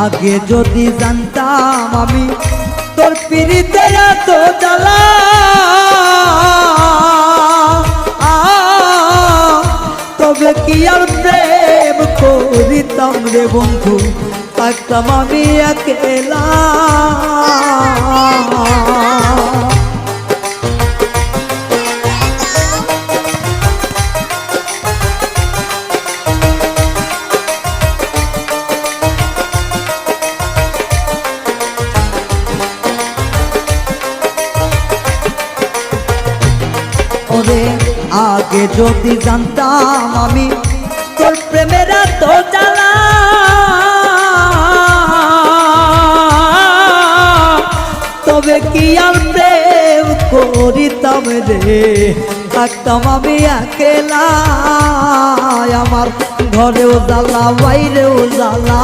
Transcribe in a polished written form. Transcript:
আগে যদি জানতাম আমি তোর পিরিতে এত জ্বালা, তবে কি আর প্রেম করিতাম রে বন্ধু, থাকতাম আমি একলা। ওরে আগে যদি জানতাম আমি তোর প্রেমের এত জ্বালা, তবে কি আর প্রেম করিতাম রে, থাকতাম আমি একলা। আমার ঘরেও জ্বালা বাইরেও জ্বালা,